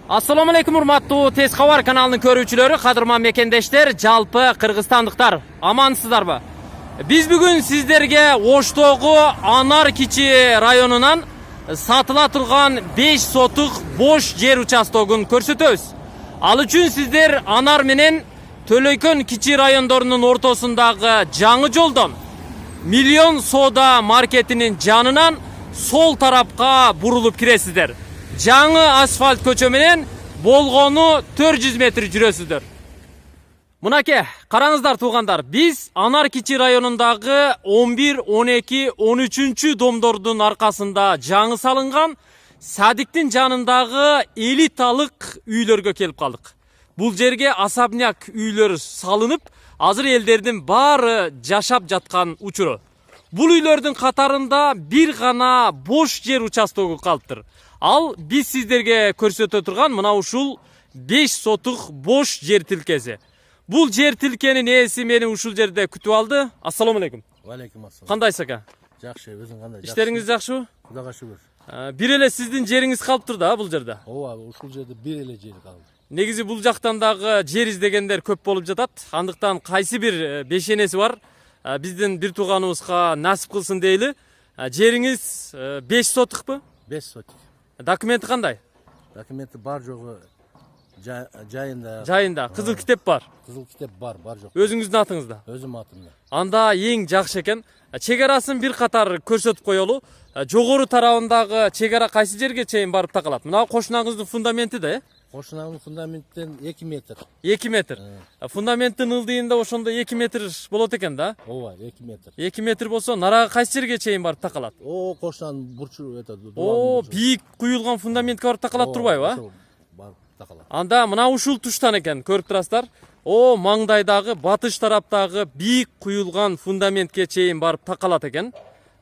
Assalamu alaikum урматтуу Tez Xabar kanalının көрүүчүлөрү, кадырман мекендештер, жалпы кыргызстандыктар. Амансыздарбы? Биз бүгүн сиздерге Оштогу Анар Кичи районунан сатыла турган 5 сотук бош жер участогун көрсөтөбүз. Ал үчүн сиздер Анар менен Төлөйкөн Кичи райондорунун ортосундагы жаңы жолдон Миллион Соода маркетинин жанынан сол тарапка бурулуп киресиздер. Жаңы асфальт көчө менен болгону 400 метр жүрөсүздөр. Мынаке, караңыздар туугандар, биз Анар Кичи районундагы 11, 12, 13 домдордун аркасында жаңы салынган Садиктин жанындагы элиталык үйлөргө келип калдык. Бул жерге особняк үйлөр салынып, азыр элдердин баары жашап жаткан учуру. Бул үйлөрдүн катарында бир гана бош жер участогу калыптыр. Ал биз сиздерге көрсөтө турган мына ушул 5 сотук бош жер тилкеси. Бул жер тилкенин ээси мени ушул жерде күтүп алды. Ассаламу алейкум. Алейкум ассалам. Кандайсыз ака? Жакшы, өзүң кандай? Иштериңиз жакшыбы? Кудайга шүгүр. Бир эле сиздин жериңиз калыптыр да бул жерде. Ооба, ушул жерде бир эле жер калды. Негизи бул жактан дагы жер издегендер көп болуп жатат. Андыктан кайсы бир бешенеси бар биздин бир тууганыбызга насип кылсын дейли. Жериңиз 5 сотукпу? 5 сотик. Документи кандай? Документи бар жогу жайында. Жайында. Кызыл китеп бар. Кызыл китеп бар жок. Өзүңүздүн атыңызда. Өзүм атымда. Анда эң жакшы экен. Чек арасын бир катар көрсөтүп коелу. Жогору тарабындагы чек ара кайсы жерге чейин барып такалат? Мына кошунаңыздын фундаменти да, Кошунагын фундаменттен 2 метр. 2 метр. Фундаменттин ылдыйында ошондо 2 метр болот экен да? Ооба, 2 метр. 2 метр болсо, нарага кайсы жерге чейин барып такалат? Кошунан бурчу Бийик куюлган фундаментке барып такалат турбайбы? Барып такалат. Анда мына ушул туштан экен, көрүп турасыздар. Маңдайдагы батыш тараптагы бийик куюлган фундаментке чейин барып такалат экен.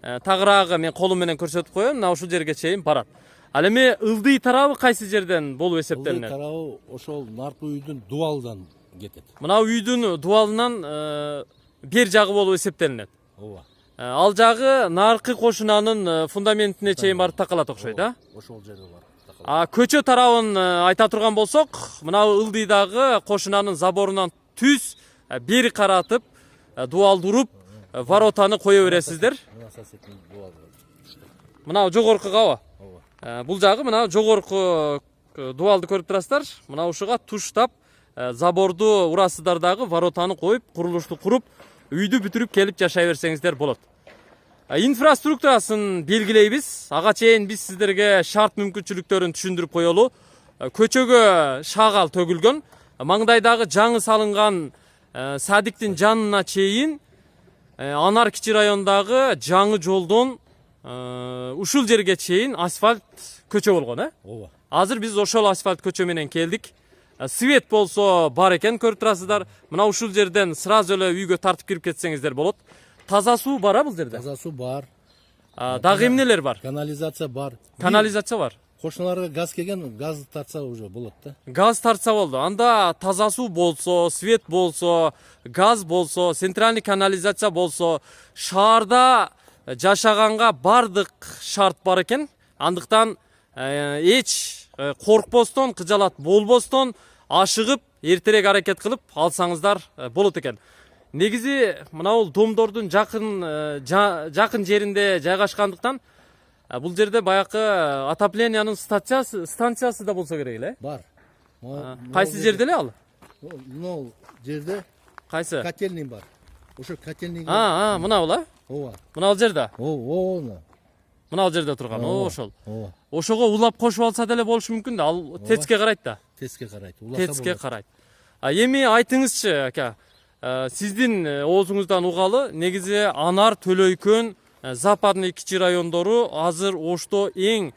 Тагыраагы мен колум менен көрсөтүп коем, мына ушул жерге чейин барат. Ал эми ылдый тарабы кайсы жерден болуп эсептелинет? Ылдый тарабы ошол наркы үйдүн дуалдан кетет. Мына үйдүн дуалынан бер жагы болуп эсептелинет. Ооба. Ал жагы наркы кошунанын фундаментине чейин барып такалат окшойт, а? Ошол жерде бар. Көчө тарабын айта турган болсок, мына ылдыйдагы кошунанын заборунан түз бери каратып, дуалды уруп, воротаны кое бересиздер. Мына жогоркугабы? Бул жагы мына жогорку дуалды көрүп турасыздар. Мына ушуга туштап, заборду урасыздар дагы, воротаны коюп, курулушту куруп, үйдү бүтүрүп келип жашай берсеңиздер болот. Инфраструктурасын белгилейбиз. Ага чейин биз сиздерге шарт мүмкүнчүлүктөрүн түшүндүрүп коелу. Көчөгө шагал төгүлгөн, маңдайдагы жаңы салынган Садиктин жанына чейин Анар Кичи райондагы жаңы жолдон ушул жерге чейин асфальт көчө болгон, Ооба. Азыр биз ошол асфальт көчө менен келдик. Свет болсо бар экен, көрүп турасыздар. Мына ушул жерден сразу эле үйгө тартып кирип кетсеңиздер болот. Таза суу бар бул жерде? Таза суу бар. Дагы эмнелер бар? Канализация бар. Канализация бар. Кошуналарга газ келген, газ тартса уже болот да. Газ тартса болду. Анда таза суу болсо, свет болсо, газ болсо, центральный канализация болсо, шаарда жашаганга бардык шарт бар экен. Андыктан эч коркпостон, кыжалат болбостон ашыгып, эртерээк аракет кылып алсаңыздар болот экен. Негизи мына бул домдордун жакын жеринде жайгашкандыктан бул жерде баякы отоплениянын станциясы да болсо керек эле. Бар. Кайсы жерде эле ал? Мына жерде Кайсы? котельный бар. Ошо котельный. Мына бул, Ооба. Мына ал жерде. Ооба. Мына ал жерде турган. Ошол. Ооба. Ошого улап кошуп алса деле болушу мүмкүн да. Ал тецке карайт да. Теске карайт. Тецке карайт. Эми айтыңызчы, ака. Сиздин оозуңуздан угалы, негизи Анар, Төлөйкөн, Западный Кичи райондору азыр Ошто эң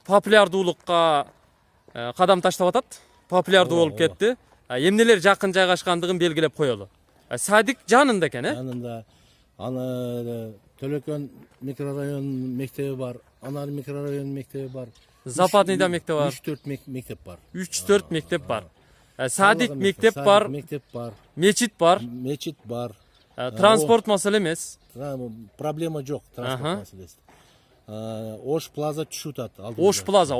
популярдуулукка кадам таштап атат. Популярдуу болуп кетти. Эмнелер жакын жайгашкандыгын белгилеп коелу. Садик жанында экен, Жанында аны Төлөкөн микрорайон мектеби бар, Анар микрорайон мектеби бар. Западныйда мектеп бар. 3-4 мектеп бар. 3-4 мектеп бар. Садик мектеп бар. Мектеп бар. Мечит бар. Мечит бар. Транспорт маселе эмес. Проблема жок, транспорт маселеси. Ош плаза түшүп атат. Ош плаза,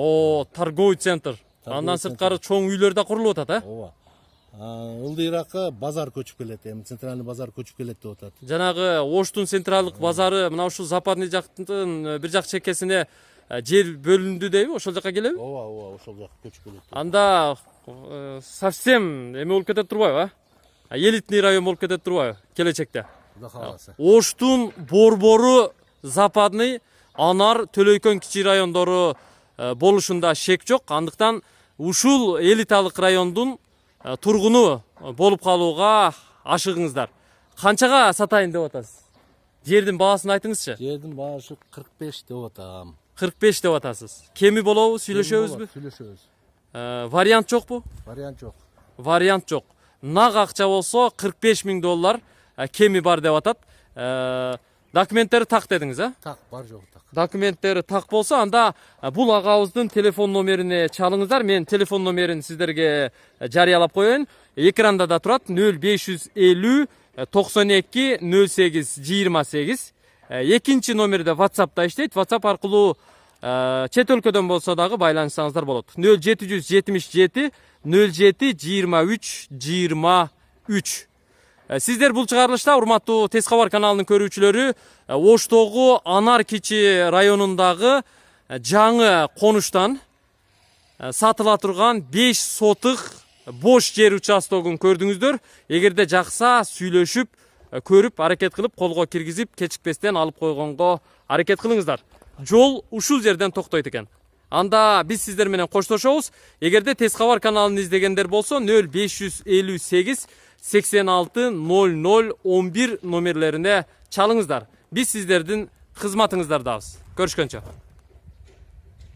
торговый центр. Андан сырткары чоң үйлөр да курулуп атат, Ооба. Ылдыйракка базар көчүп келет, эми центральный базар көчүп келет деп атат. Жанагы Оштун централдык базары мына ушул западный жактын бир жак чекесине жер бөлүндү дейби, ошол жака келеби? Ооба, ошол жака көчүп келет. Анда совсем эме болуп кетет турбайбы, элитный район болуп кетет турбайбы келечекте? Кудай кааласа. Оштун борбору западный, Анар, Төлөйкөн кичи райондору болушунда шек жок. Андыктан ушул элиталык райондун тургуну болуп калууга ашыгыңыздар. Канчага сатайын деп атасыз? Жердин баасын айтыңызчы. Жердин баасы 45 деп атам. 45 деп атасыз. Кеми болобу, сүйлөшөбүзбү? Сүйлөшөбүз. Вариант жокпу? Вариант жок. Вариант жок. Нак акча болсо 45 000 доллар кеми бар деп атат. Документтери так дедиңиз, Так, бар жок так. Документтери так болсо, анда бул агабыздын телефон номерине чалыңыздар. Мен телефон номерин сиздерге жарыялап коеюн. Экранда да турат. 0550 92 08 28. Экинчи номерде WhatsApp'та иштейт. WhatsApp аркылуу чет өлкөдөн болсо дагы байланышсаңыздар болот. 0777 07 23 23. Сиздер бул чыгарылышта, урматтуу Тез кабар каналынын көрүүчүлөрү, Оштогу Анар кичи районундагы жаңы конуштан сатыла турган 5 сотык бош жер участогун көрдүңүздөр. Эгерде жакса сүйлөшүп, көрүп, аракет кылып, колго киргизип, кечикпестен алып койгонго аракет кылыңыздар. Жол ушул жерден токтойт экен. Анда биз сиздер менен коштошобуз. Эгерде Тез кабар каналын издегендер болсо 0558 86 00 11 номерлерине чалыңыздар. Биз сиздердин кызматыңыздардабыз. Көрүшкөнчө.